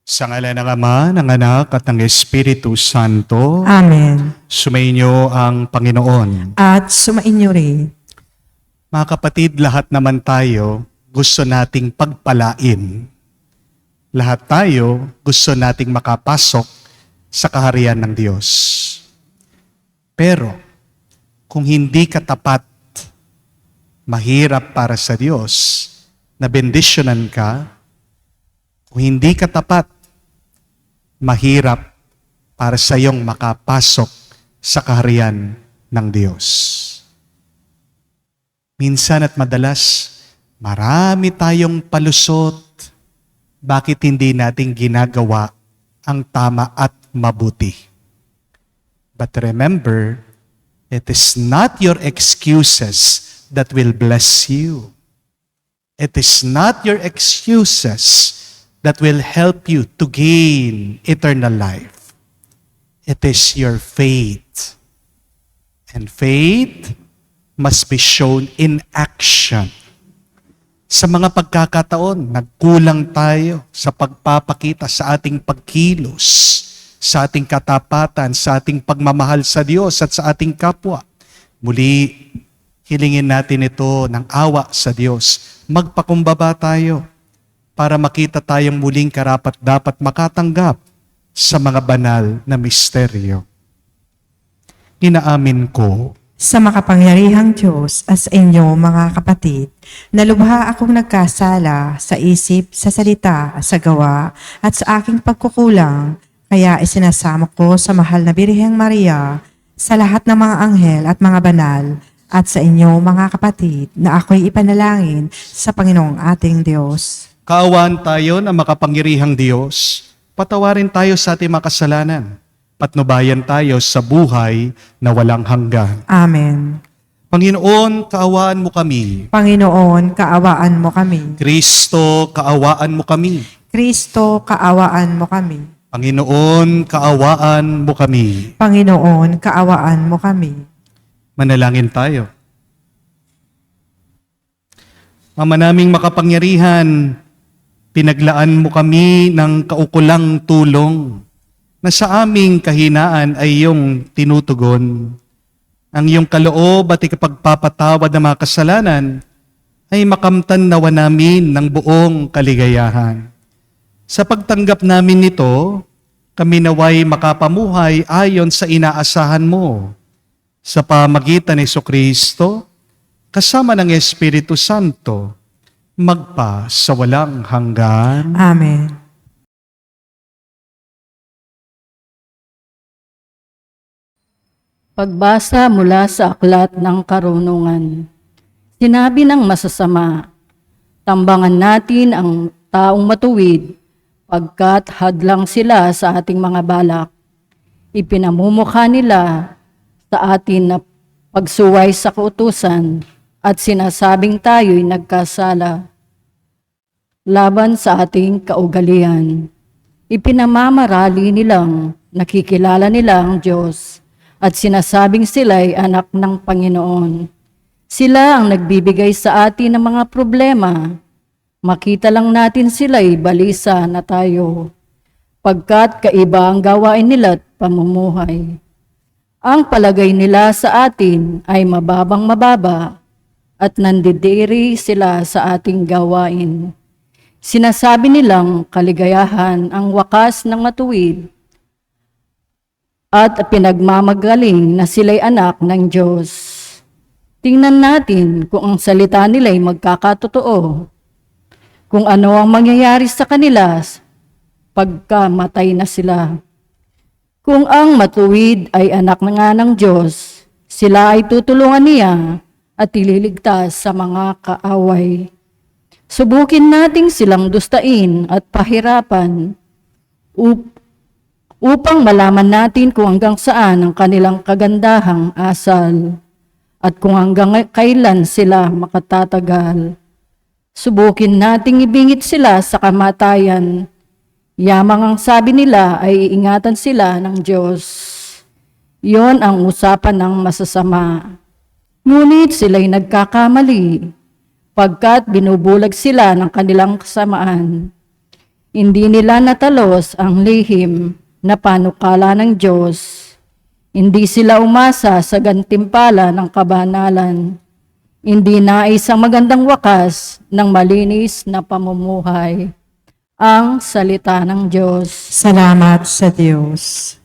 Sa ngalan ng Ama, ng Anak, at ng Espiritu Santo, Amen. sumainyo ang Panginoon. At sumainyo rin. Mga kapatid, lahat naman tayo gusto nating pagpalain. Lahat tayo gusto nating makapasok sa kaharian ng Diyos. Pero, kung hindi ka tapat, mahirap para sa Diyos na bendisyonan ka. Kung hindi ka tapat, mahirap para sa iyong makapasok sa kaharian ng Diyos. Minsan at madalas, marami tayong palusot. Bakit hindi natin ginagawa ang tama at mabuti? But remember, it is not your excuses that will bless you. It is not your excuses that will help you to gain eternal life. It is your faith. And faith must be shown in action. Sa mga pagkakataon, nagkulang tayo sa pagpapakita sa ating pagkilos, sa ating katapatan, sa ating pagmamahal sa Diyos at sa ating kapwa. Muli, hilingin natin ito ng awa sa Diyos. Magpakumbaba tayo para makita tayong muling karapat-dapat makatanggap sa mga banal na misteryo. Inaamin ko Sa makapangyarihang Diyos as inyo mga kapatid, na lubha akong nagkasala sa isip, sa salita, sa gawa, at sa aking pagkukulang, kaya isinasamo ko sa mahal na Birheng Maria, sa lahat ng mga anghel at mga banal, at sa inyo mga kapatid, na ako'y ipanalangin sa Panginoong ating Diyos. kaawaan tayo ng makapangyarihang Diyos, patawarin tayo sa ating mga kasalanan, patnubayan tayo sa buhay na walang hanggan. Amen. Panginoon, kaawaan mo kami. Panginoon, kaawaan mo kami. Kristo, kaawaan mo kami. Kristo, kaawaan mo kami. Panginoon, kaawaan mo kami. Panginoon, kaawaan mo kami. Manalangin tayo. Ama naming makapangyarihan, pinaglaan mo kami ng kaukulang tulong na sa aming kahinaan ay iyong tinutugon. Ang iyong kaloob at ikapagpapatawad ng mga kasalanan ay makamtan nawa namin ng buong kaligayahan. Sa pagtanggap namin nito, kami naway makapamuhay ayon sa inaasahan mo. Sa pamagitan ni Jesucristo, kasama ng Espiritu Santo, magpa sa walang hanggan. Amen. Pagbasa mula sa Aklat ng Karunungan. Sinabi ng masasama, tambangan natin ang taong matuwid, pagkat hadlang sila sa ating mga balak. Ipinamumukha nila sa atin na pagsuway sa kautusan at sinasabing tayo'y nagkasala laban sa ating kaugalian. Ipinamamarali nilang nakikilala nila ang Diyos at sinasabing sila'y anak ng Panginoon. Sila ang nagbibigay sa atin ng mga problema. Makita lang natin sila'y balisa na tayo, pagkat kaiba ang gawain nila at pamumuhay. Ang palagay nila sa atin ay mababang mababa at nandidiri sila sa ating gawain. Sinasabi nilang kaligayahan ang wakas ng matuwid at pinagmamagaling na sila'y anak ng Diyos. Tingnan natin kung ang salita nila'y magkakatotoo, kung ano ang mangyayari sa kanila pagkamatay na sila. Kung ang matuwid ay anak na nga ng Diyos, sila ay tutulungan niya at ililigtas sa mga kaaway. Subukin nating silang dustain at pahirapan upang malaman natin kung hanggang saan ang kanilang kagandahang asal at kung hanggang kailan sila makatatagal. Subukin nating ibingit sila sa kamatayan. Yamang ang sabi nila ay iingatan sila ng Diyos. Iyon ang usapan ng masasama. Ngunit sila'y nagkakamali, pagkat binubulag sila ng kanilang kasamaan. Hindi nila natalos ang lihim na panukala ng Diyos. Hindi sila umasa sa gantimpala ng kabanalan. Hindi nais ang magandang wakas ng malinis na pamumuhay. Ang salita ng Diyos. Salamat sa Diyos.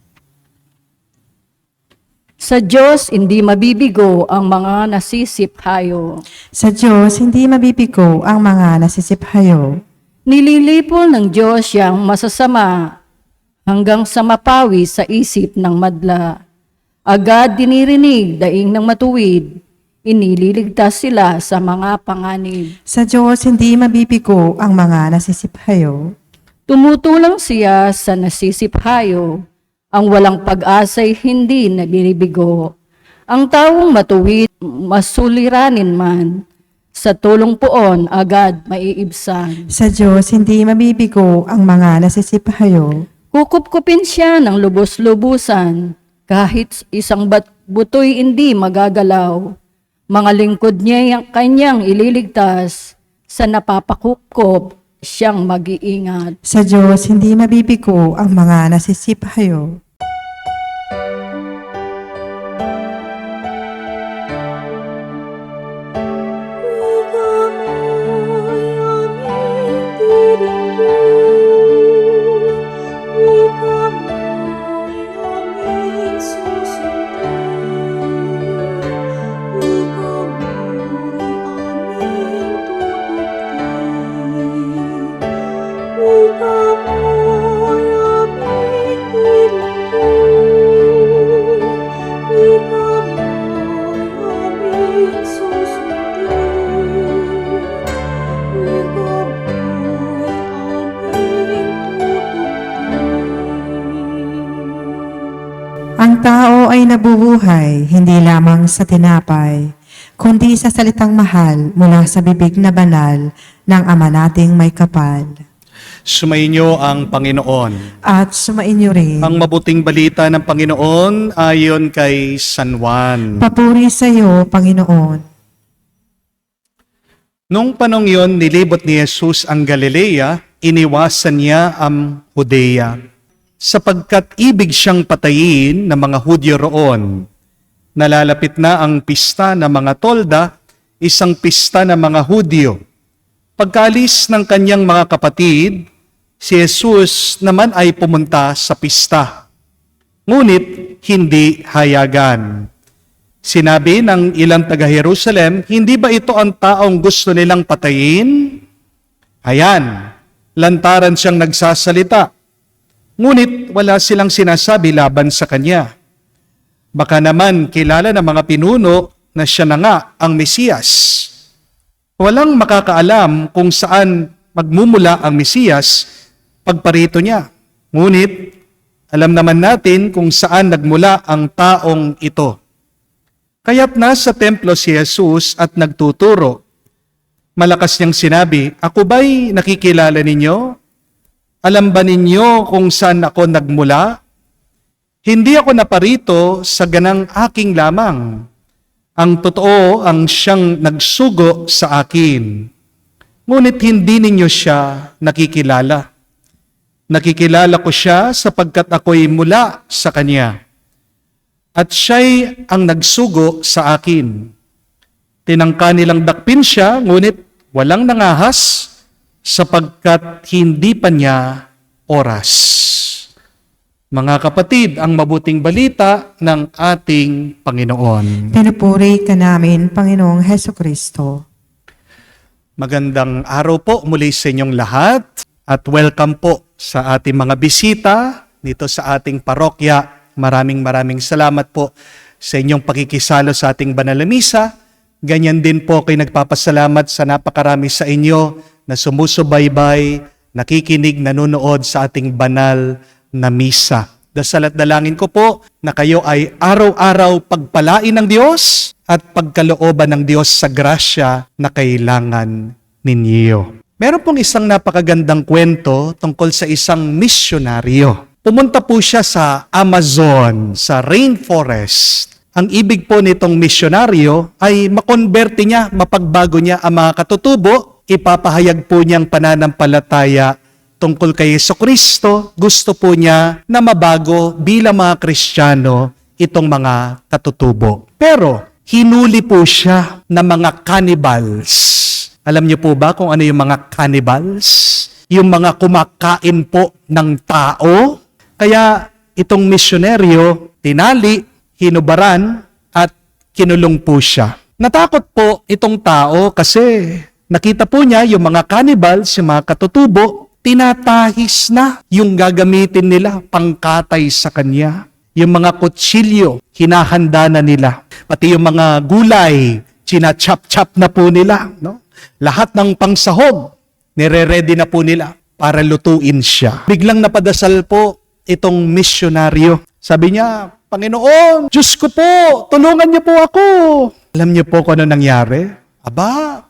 Sa Diyos, hindi mabibigo ang mga nasisiphayo. Sa Diyos, hindi mabibigo ang mga nasisiphayo. Nililipol ng Diyos siyang masasama hanggang sa mapawi sa isip ng madla. Agad dinirinig daing ng matuwid, inililigtas sila sa mga panganib. Sa Diyos, hindi mabibigo ang mga nasisiphayo. Tumutulong siya sa nasisiphayo. Ang walang pag-asa'y hindi nabiribigo. Ang taong matuwid, masuliranin man, sa tulong poon agad maiibsan. Sa Diyos, hindi mabibigo ang mga nasisiphayo. Kukup-kupin siya ng lubos-lubusan, kahit isang butoy hindi magagalaw. Mga lingkod niya ang kanyang ililigtas, sa napapakupkop siyang mag-iingat. Sa Diyos, hindi mabibigo ang mga nasisiphayo. Ang tao ay nabubuhay hindi lamang sa tinapay, kundi sa salitang mahal mula sa bibig na banal ng Ama nating may kapal. Sumainyo ang Panginoon. At sumainyo rin. Ang mabuting balita ng Panginoon ayon kay San Juan. Papuri sa iyo, Panginoon. Nung panong yon, nilibot ni Jesus ang Galilea, iniwasan niya ang Judea, sapagkat ibig siyang patayin ng mga Hudyo roon. Nalalapit na ang pista ng mga tolda, isang pista ng mga Hudyo. Pagkaalis ng kanyang mga kapatid, si Jesus naman ay pumunta sa pista. Ngunit hindi hayagan. Sinabi ng ilang taga-Jerusalem, hindi ba ito ang taong gusto nilang patayin? Ayan, lantaran siyang nagsasalita. Ngunit wala silang sinasabi laban sa kanya. Baka naman kilala ng mga pinuno na siya na nga ang Mesiyas. Walang makakaalam kung saan magmumula ang Mesiyas pagparito niya. Ngunit alam naman natin kung saan nagmula ang taong ito. Kaya't nasa templo si Jesus at nagtuturo. Malakas niyang sinabi, "Ako ba'y nakikilala ninyo? Alam ba ninyo kung saan ako nagmula? Hindi ako naparito sa ganang aking lamang. Ang totoo ang siyang nagsugo sa akin. Ngunit hindi ninyo siya nakikilala. Nakikilala ko siya sapagkat ako'y mula sa kanya. At siya'y ang nagsugo sa akin. Tinangka nilang dakpin siya, ngunit walang nangahas sapagkat hindi pa niya oras." Mga kapatid, ang mabuting balita ng ating Panginoon. Pinupuri ka namin, Panginoong Hesukristo. Magandang araw po muli sa inyong lahat at welcome po sa ating mga bisita dito sa ating parokya. Maraming salamat po sa inyong pakikisalo sa ating banal na misa. Ganyan din po kayo nagpapasalamat sa napakarami sa inyo na sumusubaybay, nakikinig, nanonood sa ating banal na misa. Dasal at dalangin ko po na kayo ay araw-araw pagpalain ng Diyos at pagkalooban ng Diyos sa grasya na kailangan ninyo. Meron pong isang napakagandang kwento tungkol sa isang misyonaryo. Pumunta po siya sa Amazon, sa rainforest. Ang ibig po nitong misyonaryo ay makonberte niya, mapagbago niya ang mga katutubo, ipapahayag po niyang pananampalataya tungkol kay Jesucristo, gusto po niya na mabago bilang mga Kristiyano itong mga katutubo. Pero, hinuli po siya ng mga cannibals. Alam niyo po ba kung ano yung mga cannibals? Yung mga kumakain po ng tao. Kaya itong misyonaryo, tinali, hinubaran, at kinulong po siya. Natakot po itong tao kasi nakita po niya yung mga cannibals, yung mga katutubo, tinatahis na yung gagamitin nila pangkatay sa kanya. Yung mga kutsilyo, hinahanda na nila. Pati yung mga gulay, china-chop-chop na po nila. No? Lahat ng pangsahog, nire-ready na po nila para lutuin siya. Biglang napadasal po itong misyonaryo. Sabi niya, Panginoon, Diyos ko po, tulungan niyo po ako. Alam niyo po kung ano nangyari? Aba,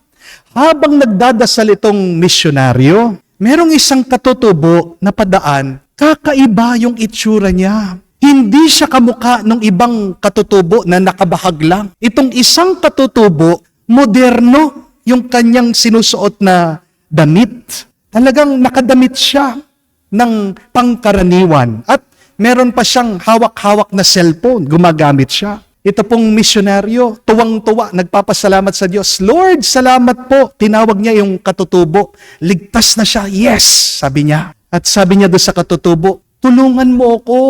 habang nagdadasal itong misyonaryo, merong isang katutubo na padaan, kakaiba yung itsura niya. Hindi siya kamukha ng ibang katutubo na nakabahag lang. Itong isang katutubo, moderno yung kanyang sinusuot na damit. Talagang nakadamit siya ng pangkaraniwan. At meron pa siyang hawak-hawak na cellphone. Gumagamit siya. Ito pong misyonaryo, tuwang-tuwa, nagpapasalamat sa Diyos. Lord, salamat po. Tinawag niya yung katutubo. Ligtas na siya. Yes, sabi niya. At sabi niya doon sa katutubo, tulungan mo ako.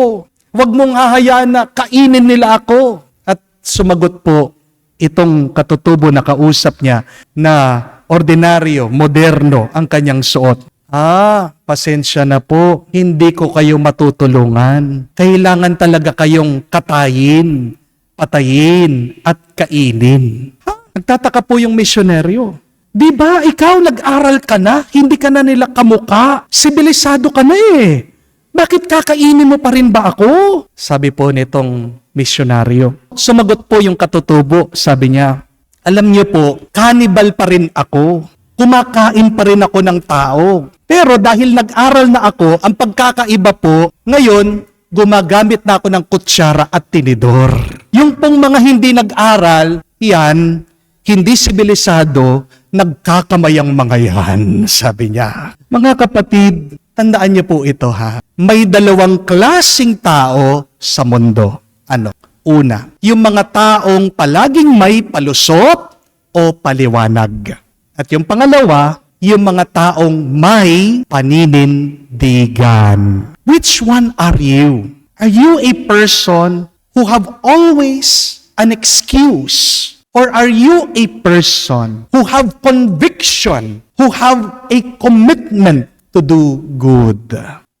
Huwag mong hahayaan na kainin nila ako. At sumagot po itong katutubo na kausap niya na ordinaryo, moderno ang kanyang suot. Pasensya na po. Hindi ko kayo matutulungan. Kailangan talaga kayong katayin, patayin, at kainin. Nagtataka po yung misyonaryo. Di ba, ikaw nag-aral ka na? Hindi ka na nila kamuka. Sibilisado ka na eh. Bakit kakainin mo pa rin ba ako? Sabi po nitong misyonaryo. Sumagot po yung katutubo. Sabi niya, alam niyo po, cannibal pa rin ako. Kumakain pa rin ako ng tao. Pero dahil nag-aral na ako, ang pagkakaiba po, ngayon, gumagamit na ako ng kutsara at tinidor. Yung pong mga hindi nag-aral, yan, hindi sibilisado, nagkakamayang mga yan, sabi niya. Mga kapatid, tandaan niyo po ito ha. May dalawang klaseng tao sa mundo. Ano? Una, yung mga taong palaging may palusot o paliwanag. At yung pangalawa, yung mga taong may paninindigan. Which one are you? Are you a person who have always an excuse? Or are you a person who have conviction, who have a commitment to do good?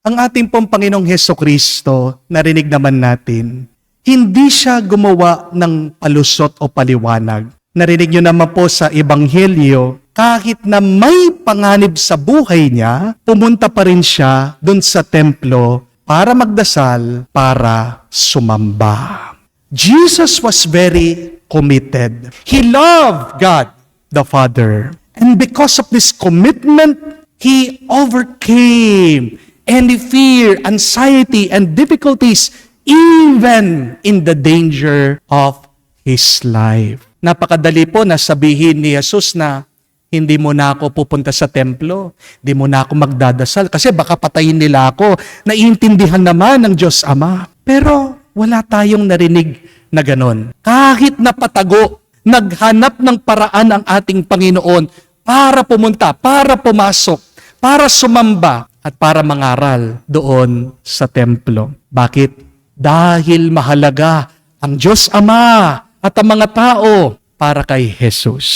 Ang ating pong Panginoong Hesukristo, narinig naman natin, hindi siya gumawa ng palusot o paliwanag. Narinig niyo naman po sa Ebanghelyo, kahit na may panganib sa buhay niya, pumunta pa rin siya dun sa templo para magdasal, para sumamba. Jesus was very committed. He loved God, the Father. And because of this commitment, He overcame any fear, anxiety, and difficulties, even in the danger of His life. Napakadali po na sabihin ni Jesus na, hindi mo na ako pupunta sa templo, hindi mo na ako magdadasal, kasi baka patayin nila ako. Naiintindihan naman ng Diyos Ama. Pero wala tayong narinig na ganon. Kahit na patago, naghanap ng paraan ang ating Panginoon para pumunta, para pumasok, para sumamba, at para mangaral doon sa templo. Bakit? Dahil mahalaga ang Diyos Ama at ang mga tao para kay Jesus.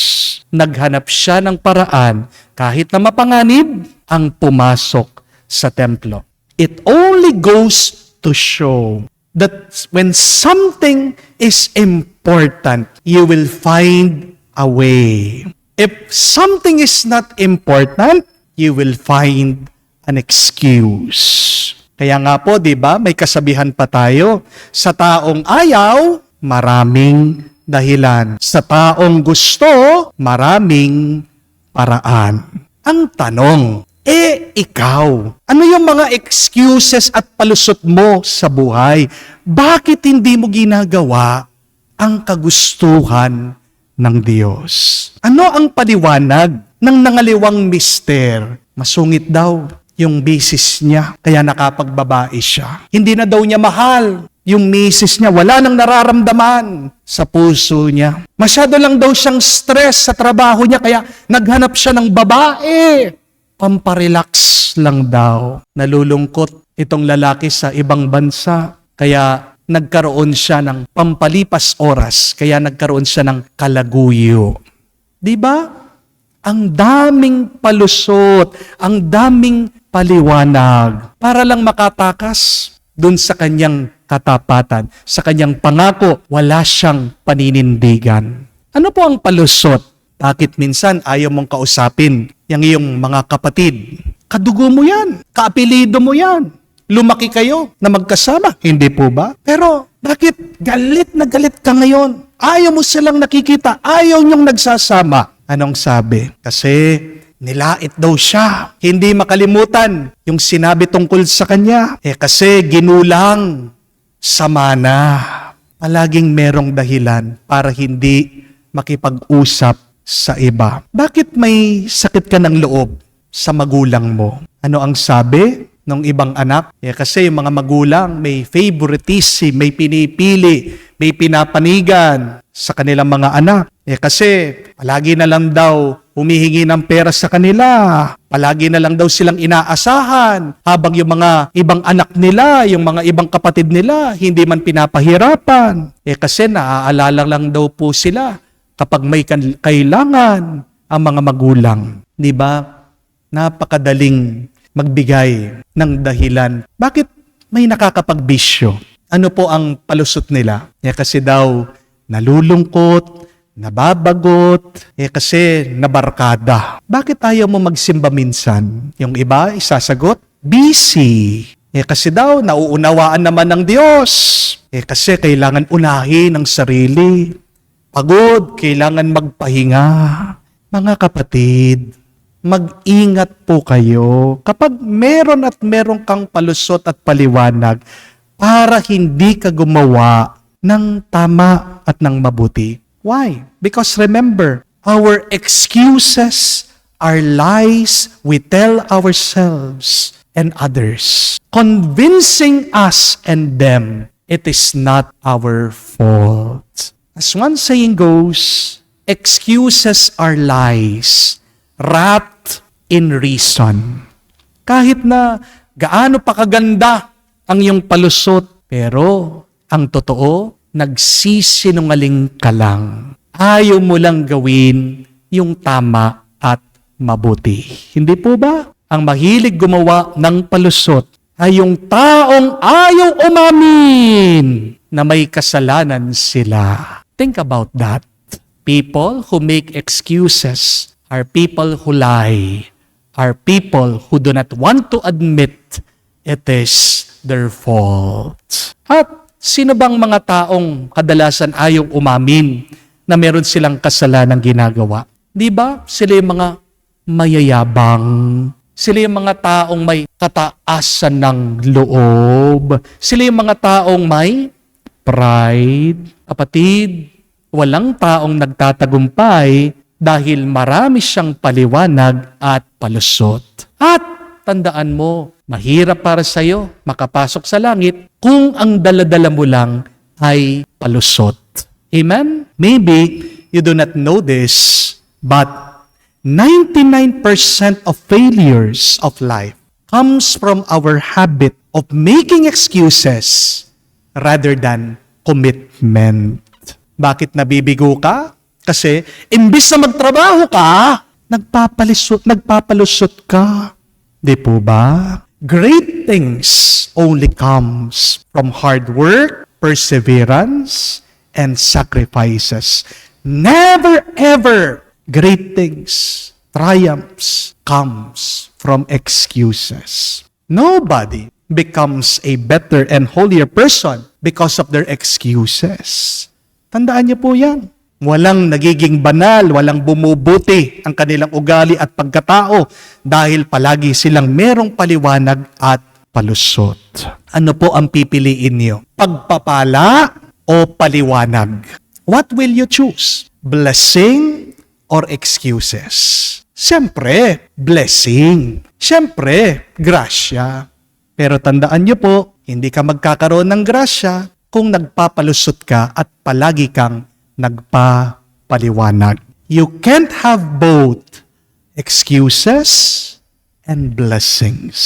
Naghanap siya ng paraan kahit na mapanganib ang pumasok sa templo. It only goes to show that when something is important, you will find a way. If something is not important, you will find an excuse. Kaya nga po, di ba, may kasabihan pa tayo, sa taong ayaw, maraming dahilan. Sa taong gusto, maraming paraan. Ang tanong, ikaw, ano yung mga excuses at palusot mo sa buhay? Bakit hindi mo ginagawa ang kagustuhan ng Diyos? Ano ang paliwanag ng nangaliwang mister? Masungit daw yung misis niya, kaya nakapagbabae siya. Hindi na daw niya mahal yung misis niya, wala nang nararamdaman sa puso niya. Masyado lang daw siyang stress sa trabaho niya, kaya naghanap siya ng babae. Pamparelax lang daw. Nalulungkot itong lalaki sa ibang bansa, kaya nagkaroon siya ng pampalipas oras, kaya nagkaroon siya ng kalaguyo. Di ba? Ang daming palusot, ang daming paliwanag para lang makatakas dun sa kanyang katapatan, sa kanyang pangako, wala siyang paninindigan. Ano po ang palusot? Bakit minsan ayaw mong kausapin yung iyong mga kapatid? Kadugo mo yan, kaapelido mo yan. Lumaki kayo na magkasama, hindi po ba? Pero bakit galit na galit ka ngayon? Ayaw mo silang nakikita, ayaw niyong nagsasama. Anong sabi? Kasi nilait daw siya. Hindi makalimutan yung sinabi tungkol sa kanya. Kasi ginulang sa mana. Palaging merong dahilan para hindi makipag-usap sa iba. Bakit may sakit ka ng loob sa magulang mo? Ano ang sabi ng ibang anak? Kasi yung mga magulang may favoritism, may pinipili, may pinapanigan sa kanilang mga anak. Kasi palagi na lang daw humihingi ng pera sa kanila. Palagi na lang daw silang inaasahan. Habang yung mga ibang anak nila, yung mga ibang kapatid nila, hindi man pinapahirapan. Kasi naaalala lang daw po sila kapag may kailangan ang mga magulang. Di ba? Napakadaling magbigay ng dahilan. Bakit may nakakapagbisyo? Ano po ang palusot nila? Kasi daw nalulungkot, nababagot, kasi nabarkada. Bakit ayaw mo magsimba minsan? Yung iba, isasagot, busy. Kasi daw, nauunawaan naman ng Diyos. Kasi kailangan unahin ang sarili. Pagod, kailangan magpahinga. Mga kapatid, mag-ingat po kayo kapag meron kang palusot at paliwanag para hindi ka gumawa ng tama at ng mabuti. Why? Because remember, our excuses are lies we tell ourselves and others, convincing us and them it is not our fault. As one saying goes, excuses are lies wrapped in reason. Kahit na gaano pa kaganda ang iyong palusot, pero ang totoo, nagsisinungaling ka lang. Ayaw mo lang gawin yung tama at mabuti. Hindi po ba? Ang mahilig gumawa ng palusot ay yung taong ayaw umamin na may kasalanan sila. Think about that. People who make excuses are people who lie, are people who do not want to admit it is their fault. At sino bang mga taong kadalasan ayaw umamin na meron silang kasalanang ginagawa? Di ba? Sila yung mga mayayabang. Sila yung mga taong may kataasan ng loob. Sila yung mga taong may pride. Kapatid, walang taong nagtatagumpay dahil marami siyang paliwanag at palusot. At tandaan mo, mahirap para sa'yo makapasok sa langit kung ang daladala mo lang ay palusot. Amen? Maybe you do not know this, but 99% of failures of life comes from our habit of making excuses rather than commitment. Bakit nabibigo ka? Kasi imbis na magtrabaho ka, nagpapalusot ka. Di po ba? Great things only comes from hard work, perseverance, and sacrifices. Never ever great things, triumphs comes from excuses. Nobody becomes a better and holier person because of their excuses. Tandaan niyo po yan. Walang nagiging banal, walang bumubuti ang kanilang ugali at pagkatao dahil palagi silang merong paliwanag at palusot. Ano po ang pipiliin niyo? Pagpapala o paliwanag? What will you choose? Blessing or excuses? Siyempre, blessing. Siyempre, grasya. Pero tandaan niyo po, hindi ka magkakaroon ng grasya kung nagpapalusot ka at palagi kang nagpapaliwanag. You can't have both excuses and blessings.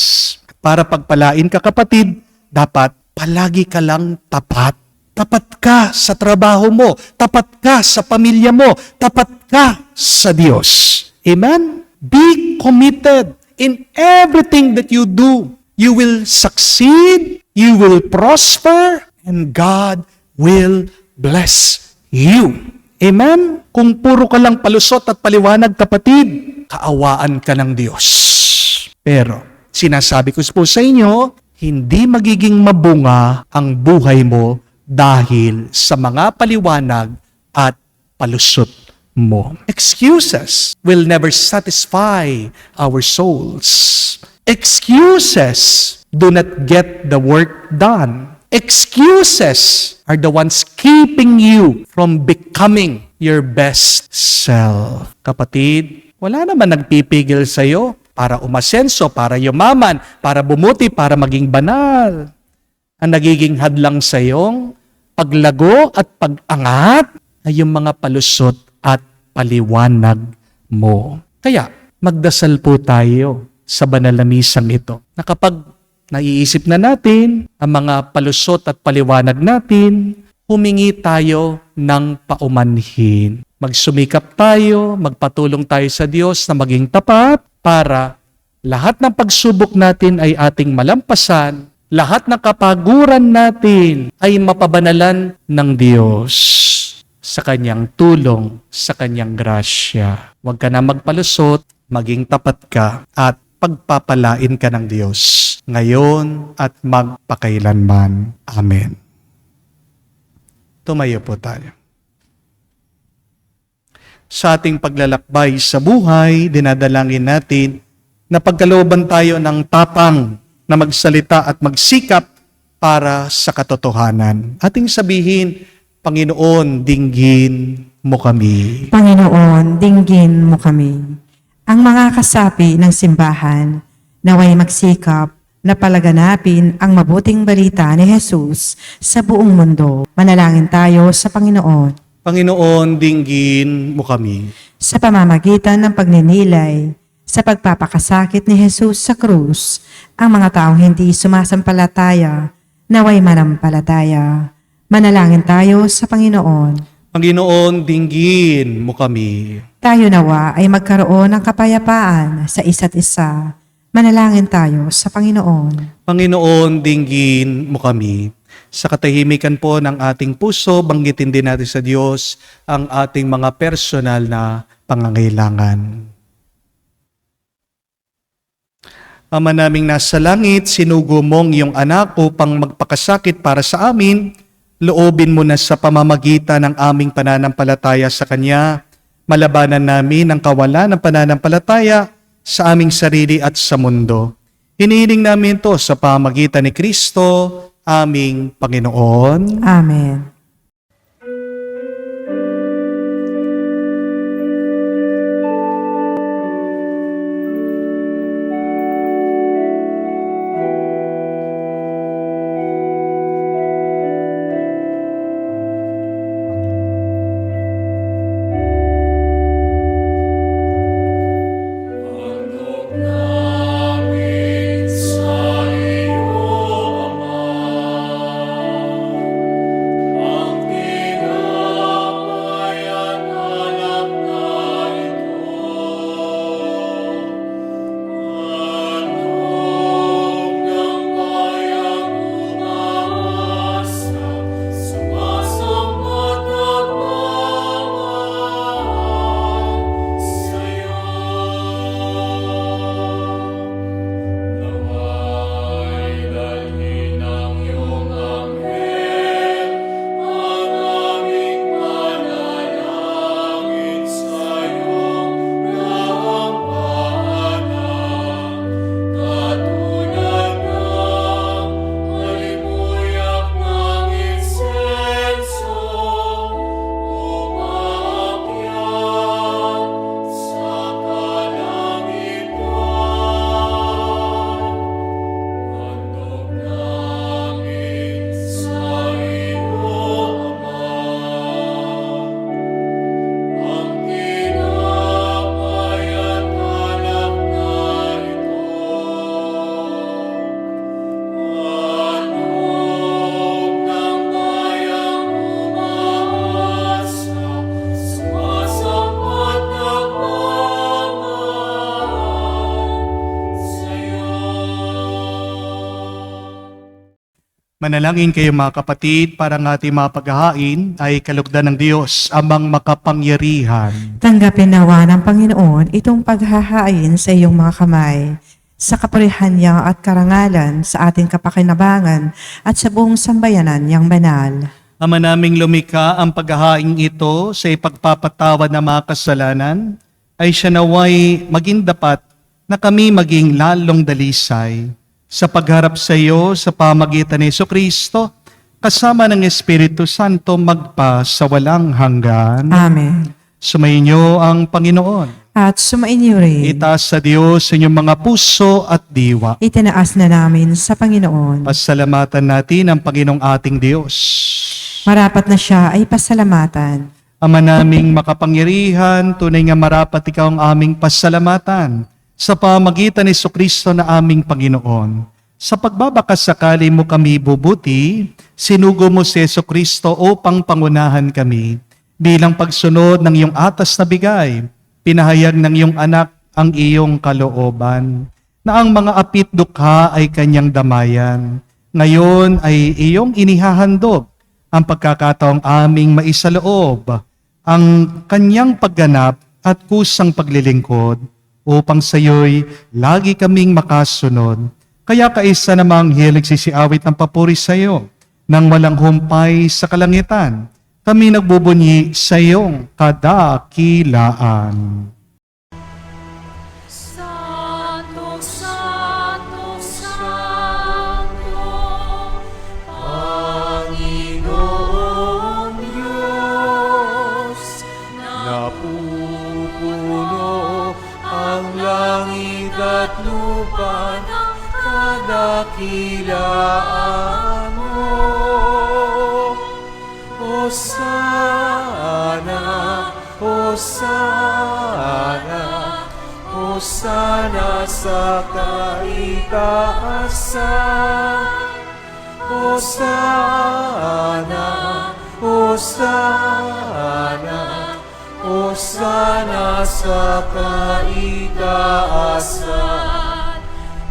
Para pagpalain ka, kapatid, dapat palagi ka lang tapat. Tapat ka sa trabaho mo, tapat ka sa pamilya mo, tapat ka sa Diyos. Amen? Be committed in everything that you do. You will succeed, you will prosper, and God will bless you. Amen? Kung puro ka lang palusot at paliwanag, kapatid, kaawaan ka ng Diyos. Pero, sinasabi ko po sa inyo, hindi magiging mabunga ang buhay mo dahil sa mga paliwanag at palusot mo. Excuses will never satisfy our souls. Excuses do not get the work done. Excuses are the ones keeping you from becoming your best self. Kapatid, wala naman nagpipigil sa'yo para umasenso, para yumaman, para bumuti, para maging banal. Ang nagiging hadlang sa iyong paglago at pag-angat ay yung mga palusot at paliwanag mo. Kaya, magdasal po tayo sa banal na misang ito na kapag naiisip na natin ang mga palusot at paliwanag natin, humingi tayo ng paumanhin. Magsumikap tayo, magpatulong tayo sa Diyos na maging tapat para lahat ng pagsubok natin ay ating malampasan, lahat ng kapaguran natin ay mapabanalan ng Diyos sa Kanyang tulong, sa Kanyang grasya. Huwag ka na magpalusot, maging tapat ka at pagpapalain ka ng Diyos ngayon at magpakailanman. Amen. Tumayo po tayo. Sa ating paglalakbay sa buhay, dinadalangin natin na pagkalooban tayo ng tapang na magsalita at magsikap para sa katotohanan. Ating sabihin, Panginoon, dinggin mo kami. Panginoon, dinggin mo kami. Ang mga kasapi ng simbahan, naway magsikap na palaganapin ang mabuting balita ni Jesus sa buong mundo. Manalangin tayo sa Panginoon. Panginoon, dinggin mo kami. Sa pamamagitan ng pagninilay, sa pagpapakasakit ni Jesus sa krus, ang mga taong hindi sumasampalataya, naway manampalataya. Manalangin tayo sa Panginoon. Panginoon, dinggin mo kami. Tayo nawa ay magkaroon ng kapayapaan sa isa't isa. Manalangin tayo sa Panginoon. Panginoon, dinggin mo kami. Sa katahimikan po ng ating puso, banggitin din natin sa Diyos ang ating mga personal na pangangailangan. Ama naming nasa langit, sinugo mong iyong anak upang magpakasakit para sa amin. Loobin mo na sa pamamagitan ng aming pananampalataya sa Kanya, malabanan namin ang kawalan ng pananampalataya sa aming sarili at sa mundo. Hinihiling namin ito sa pamamagitan ni Kristo, aming Panginoon. Amen. Manalangin kayo mga kapatid para ng ating mga paghahain ay kalugdan ng Diyos, amang makapangyarihan. Tanggapin nawa ng Panginoon itong paghahain sa iyong mga kamay, sa kapurihan niya at karangalan sa ating kapakinabangan at sa buong sambayanan niyang banal. Ama naming lumikha, ang paghahain ito sa ipagpapatawad ng mga kasalanan ay siya naway maging dapat na kami maging lalong dalisay sa pagharap sa iyo sa pamagitan ni Jesucristo, kasama ng Espiritu Santo magpa sa walang hanggan. Amen. Sumainyo ang Panginoon. At sumainyo rin. Itaas sa Diyos sa inyong mga puso at diwa. Itinaas na namin sa Panginoon. Pasalamatan natin ang Panginoong ating Diyos. Marapat na siya ay pasalamatan. Ama naming makapangyarihan, tunay nga marapat ikaw ang aming pasalamatan sa pamagitan ni Jesucristo na aming Panginoon. Sa pagbabakasakali mo kami bubuti, sinugo mo si Jesucristo upang pangunahan kami. Bilang pagsunod ng iyong atas na bigay, pinahayag ng iyong anak ang iyong kalooban, na ang mga apit dukha ay kanyang damayan. Ngayon ay iyong inihahandog ang pagkakataong aming maisaloob, ang kanyang pagganap at kusang paglilingkod, upang sa iyo'y lagi kaming makasunod. Kaya kaisa namang anghel nagsisiawit ng papuri sa iyo, nang walang humpay sa kalangitan, kami nagbubunyi sa iyong kadakilaan. Santo, Santo, Santo, Panginoon Diyos, napupuno ang langit at lupa ng kadakilaan mo. Hosana, Hosana, Hosana sa kaitaasan. Hosana, Hosana, Hosana sa kaitaasan.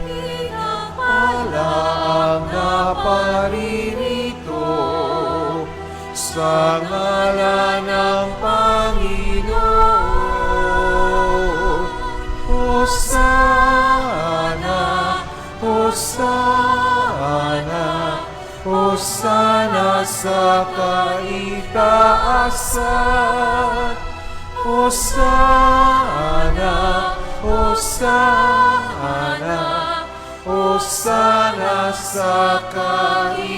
Pinapala ang naparirito sa ngalan ng Panginoon. Hosana, Hosana, Hosana sa kaitaasan. Hosana, Hosana, Hosana sa kaitaasan.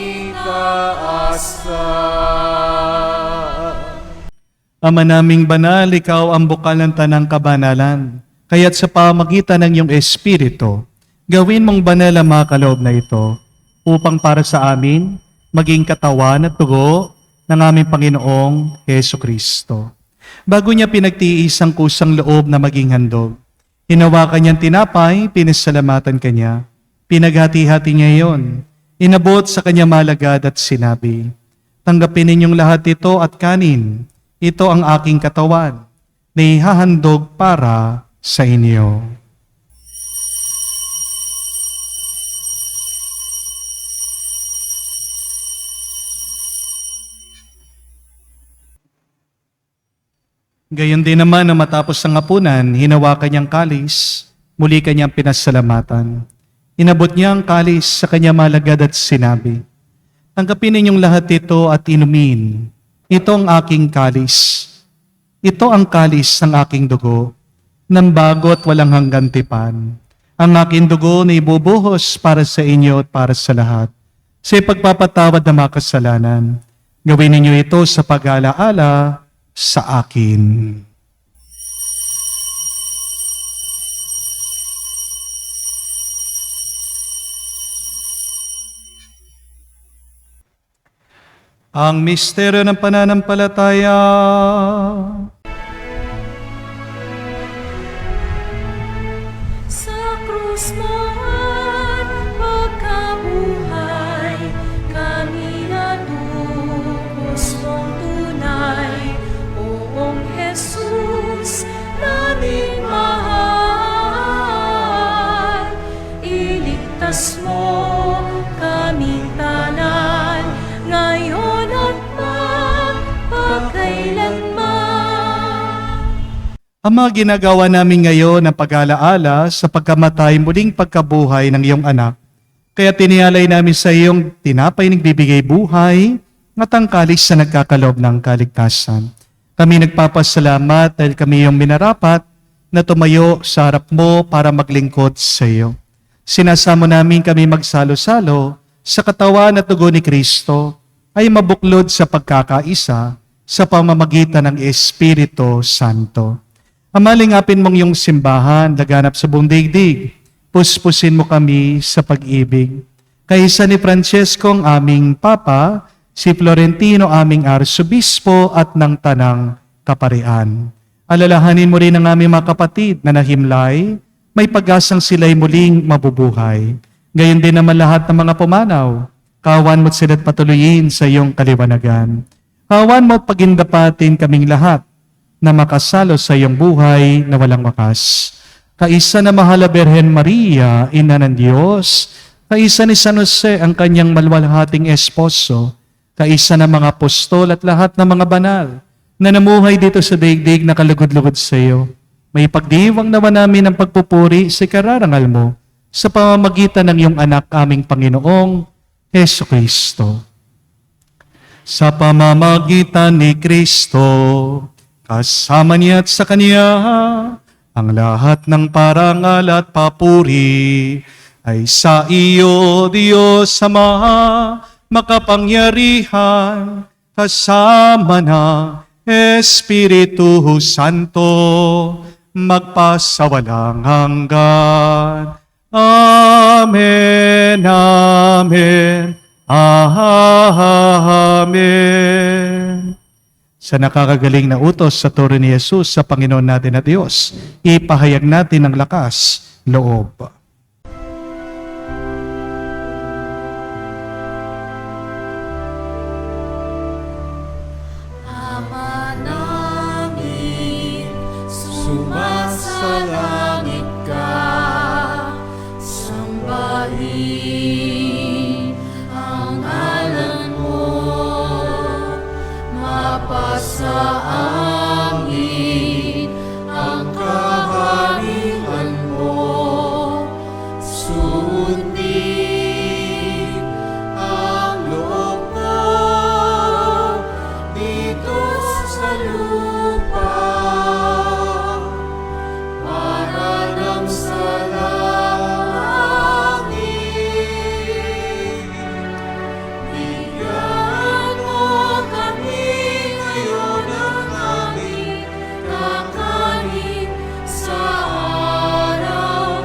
Ama naming banal, ikaw ang bukal ng tanang kabanalan. Kaya't sa pamagitan ng iyong Espiritu, gawin mong banal ang mga kaloob na ito upang para sa amin maging katawan at dugo ng aming Panginoong Heso Kristo. Bago niya pinagtiis ang kusang loob na maging handog, hinawakan niyang tinapay, pinasalamatan kanya, pinaghati-hati niya iyon, inabot sa kanya malagad at sinabi, "Tanggapin ninyong lahat ito at kanin. Ito ang aking katawan, na ihahandog para sa inyo." Gayon din naman na matapos ang hapunan, hinawakan niyang kalis, muli kanyang pinasalamatan. Inabot niya ang kalis sa kanya malagad at sinabi, "Tanggapin ninyong lahat ito at inumin. Ito ang aking kalis. Ito ang kalis ng aking dugo, ng bago at walang hanggang tipan. Ang aking dugo na ibubuhos para sa inyo at para sa lahat. Sa ipagpapatawad ng mga kasalanan, gawin ninyo ito sa pag-alaala sa akin." Ang misteryo ng pananampalataya. Sa krus mo at pagkabuhay, kami natubos mong tunay. Oong Jesus, naming mahal, iligtas mo kaming tanan. Ama, ginagawa namin ngayon ang pag-alaala sa pagkamatay muling pagkabuhay ng iyong anak. Kaya tinialay namin sa iyong tinapay nagbibigay buhay at ang kalis na nagkakaloob ng kaligtasan. Kami nagpapasalamat dahil kami iyong minarapat na tumayo sa harap mo para maglingkod sa iyo. Sinasamo namin kami magsalo-salo sa katawan at dugo ni Kristo ay mabuklod sa pagkakaisa sa pamamagitan ng Espiritu Santo. Amalingapin mong iyong simbahan, laganap sa buong daigdig. Puspusin mo kami sa pag-ibig. Kaisa ni Francesco ang aming Papa, si Florentino aming Arsobispo at ng Tanang Kaparian. Alalahanin mo rin ang aming mga kapatid na nahimlay, may pag-asang sila'y muling mabubuhay. Gayon din naman lahat ng mga pumanaw, kawan mo't sila't patuloyin sa iyong kaliwanagan. Kawan mo't pagindapatin kaming lahat, na makasalo sa iyong buhay na walang wakas. Kaisa na mahal na Birhen Maria, Ina ng Diyos, kaisa ni San Jose ang kanyang malwalhating esposo, kaisa na mga apostol at lahat ng mga banal na namuhay dito sa daigdig na kalugod-lugod sa iyo. May pagdiwang naman namin ang pagpupuri sa kararangal mo sa pamamagitan ng iyong anak aming Panginoong Heso Kristo. Sa pamamagitan ni Kristo, kasama niya at sa Kanya, ang lahat ng parangal at papuri ay sa iyo, Diyos Ama, makapangyarihan, kasama na Espiritu Santo, magpasawalang hanggan. Amen, Amen, Amen. Sa nakakagaling na utos sa turo ni Jesus sa Panginoon natin na Diyos, ipahayag natin ang lakas, loob. Ama namin, sumasalangit ka, sambahin ang ngalan mo, mapasa amin ang kaharian mo, sundin ang loob mo dito sa lupa para lang sa langit. Bigyan mo kami ngayon ng aming kakanin sa araw-araw,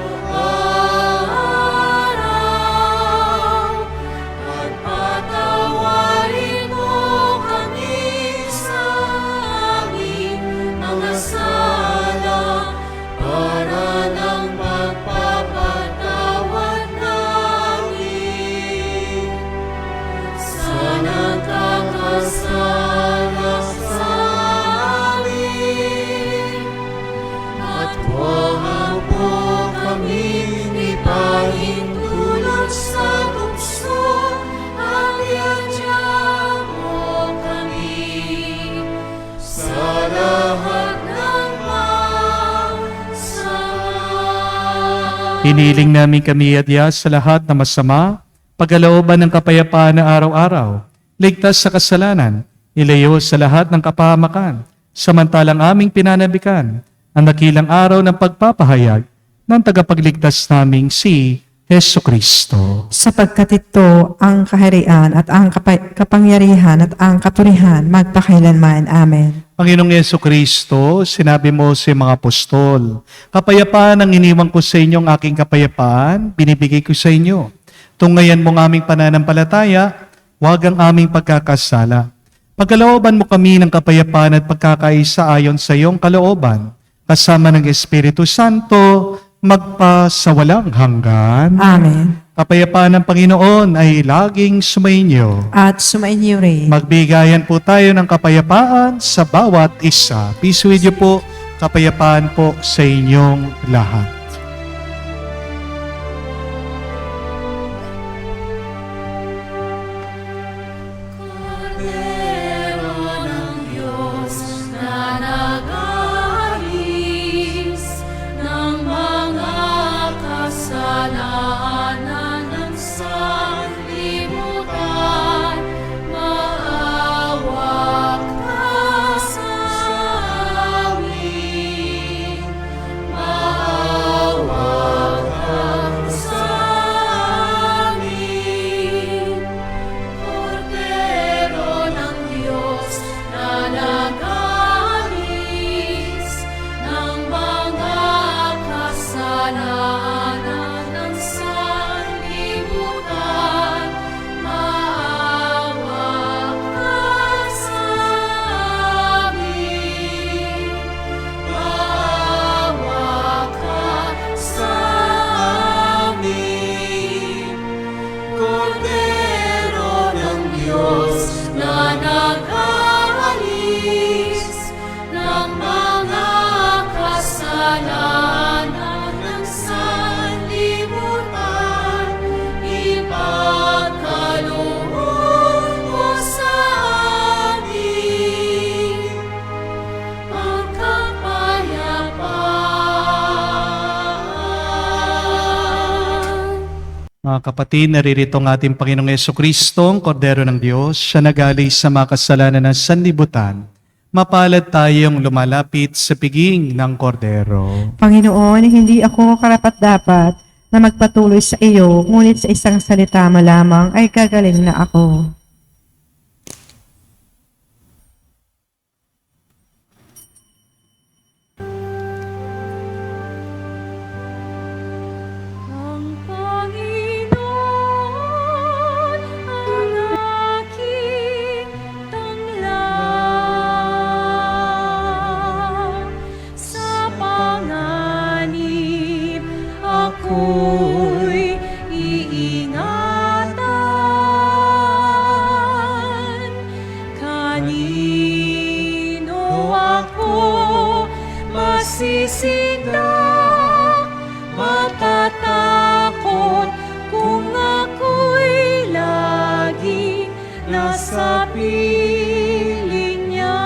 at patawarin mo kami sa aming mga sala para ng pagpapatawad namin sa nagkakasala sa amin. At huwag mo kaming ipahintulot sa tukso, at iadya mo kami sa lahat ng masama. Hiniling namin kami adya sa lahat na masama, pagkalooban ng kapayapaan na araw-araw, ligtas sa kasalanan, ilayo sa lahat ng kapahamakan, samantalang aming pinanabikan ang dakilang araw ng pagpapahayag ng tagapagligtas naming si Heso Kristo. Sapagkat ito ang kaharian at ang kapangyarihan at ang kapurihan magpakailanman. Amen. Panginoong Yesu Kristo, sinabi mo sa mga apostol, kapayapaan ang iniwan ko sa inyo, ang aking kapayapaan, binibigay ko sa inyo. Tungayan mo ang aming pananampalataya, huwag ang aming pagkakasala. Pagkalooban mo kami ng kapayapaan at pagkakaisa ayon sa iyong kalooban, kasama ng Espiritu Santo, magpasawalang hanggan. Amen. Kapayapaan ng Panginoon ay laging sumainyo. At sumainyo rin. Magbigayan po tayo ng kapayapaan sa bawat isa. Peace with you po, kapayapaan po sa inyong lahat. Kordero ng Diyos na nagaling Kordero ng Diyos na nag-aalis ng mga kasalanan ng sanlibutan, ipagkaloob mo sa amin ang kapayapaan. Mga kapatid, naririto ang ating Panginoong Yesukristo, ang Kordero ng Diyos, siya nagalis sa mga kasalanan ng sanlibutan. Mapalad tayong lumalapit sa piging ng Kordero. Panginoon, hindi ako karapat-dapat na magpatuloy sa iyo, ngunit sa isang salita mo lamang ay gagaling na ako. Ang Panginoon ang aking tanglaw. Sa panganib ako'y iingatan. Kanino ako masisindak? Matatakot kung ako'y laging nasa piling niya.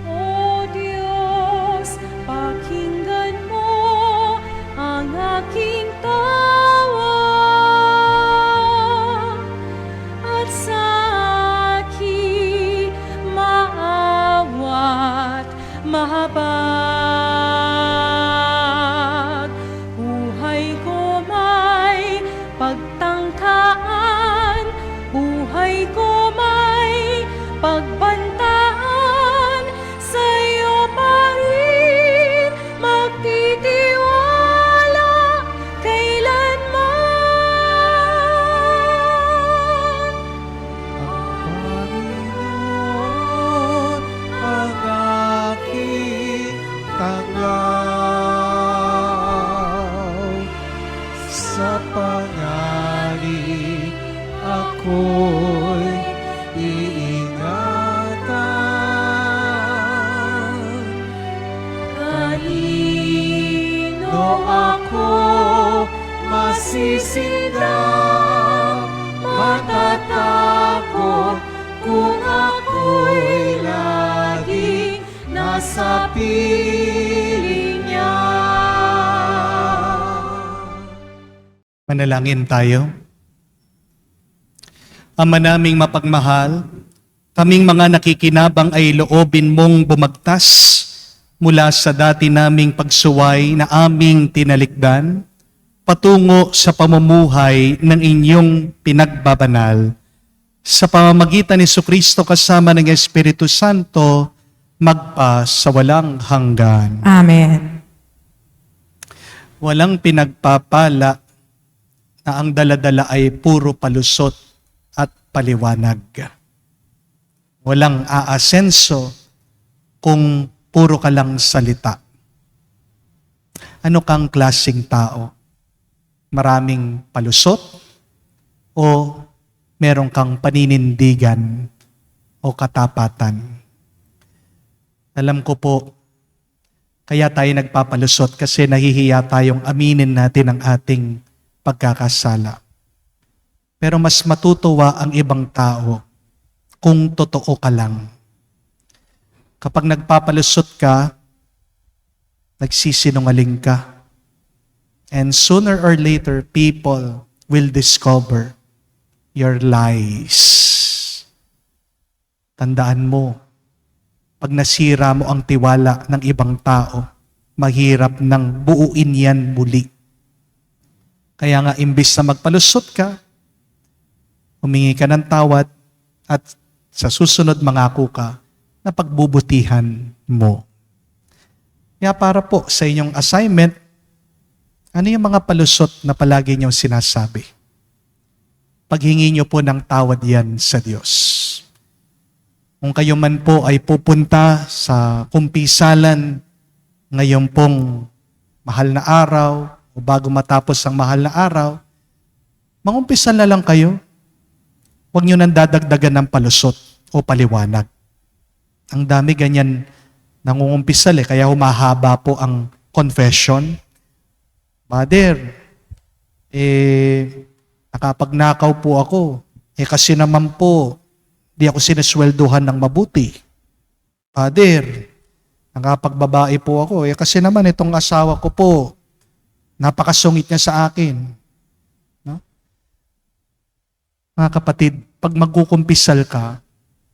O Diyos, pakinggan mo ang aking tawa at sa aking maawat mahabag. Buhay ko may pagtangkaan, buhay ko may pagbantaan, sa'yo pa rin magtitiwala kailanman. Panginoon ang aking tanglaw. Sa panganib ako'y iingatan. Kanino ako masisindak? Matatakot kung ako'y laging nasa piling niya. Manalangin tayo. Ama naming mapagmahal, kaming mga nakikinabang ay loobin mong bumagtas mula sa dati naming pagsuway na aming tinalikdan patungo sa pamumuhay ng inyong pinagbabanal. Sa pamamagitan ni Jesucristo kasama ng Espiritu Santo, magpa sa walang hanggan. Amen. Walang pinagpapala na ang daladala ay puro palusot at paliwanag. Walang aasenso kung puro ka lang salita. Ano kang klaseng tao? Maraming palusot o meron kang paninindigan o katapatan? Alam ko po, kaya tayo nagpapalusot kasi nahihiya tayong aminin natin ang ating pagkakasala. Pero mas matutuwa ang ibang tao kung totoo ka lang. Kapag nagpapalusot ka, nagsisinungaling ka. And sooner or later, people will discover your lies. Tandaan mo, pag nasira mo ang tiwala ng ibang tao, mahirap nang buuin yan muli. Kaya nga, imbis na magpalusot ka, humingi ka ng tawad at sa susunod mangako ka na pagbubutihan mo. Kaya para po sa inyong assignment, ano yung mga palusot na palagi niyong sinasabi? Paghingi niyo po ng tawad yan sa Diyos. Kung kayo man po ay pupunta sa kumpisalan ngayon pong mahal na araw o bago matapos ang mahal na araw, mangumpisa na lang kayo. Huwag nyo nang dadagdagan ng palusot o paliwanag. Ang dami ganyan nangungumpisal kaya humahaba po ang confession. Father, nakapagnakaw po ako. Kasi naman po, di ako sinasweldohan ng mabuti. Father, nakapagbabae po ako. Kasi naman itong asawa ko po, napakasungit niya sa akin. No? Mga kapatid, pag magkukumpisal ka,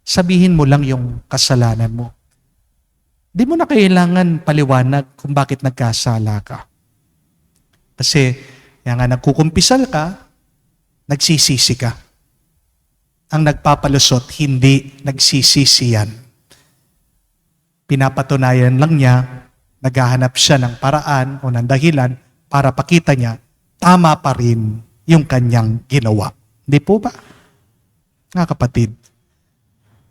sabihin mo lang yung kasalanan mo. Di mo na kailangan paliwanag kung bakit nagkasala ka. Kasi, kaya nga nagkukumpisal ka, nagsisisi ka. Ang nagpapalusot, hindi nagsisisi yan. Pinapatunayan lang niya, naghahanap siya ng paraan o ng dahilan para pakita niya, tama pa rin yung kanyang ginawa. Hindi po ba? Nga kapatid,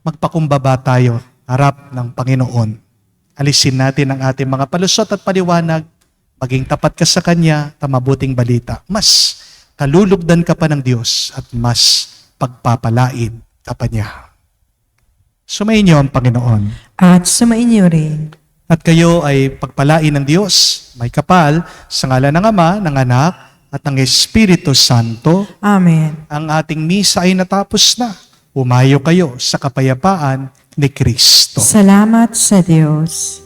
magpakumbaba tayo harap ng Panginoon. Alisin natin ang ating mga palusot at paliwanag, maging tapat ka sa Kanya, mabuting balita. Mas kalulugdan ka pa ng Diyos at mas pagpapalain ka pa niya. Sumayin niyo ang Panginoon. At sumain niyo rin. At kayo ay pagpalain ng Diyos, may kapal, sa ngalan ng Ama, ng Anak, at ng Espiritu Santo. Amen. Ang ating misa ay natapos na. Umayo kayo sa kapayapaan ni Kristo. Salamat sa Diyos.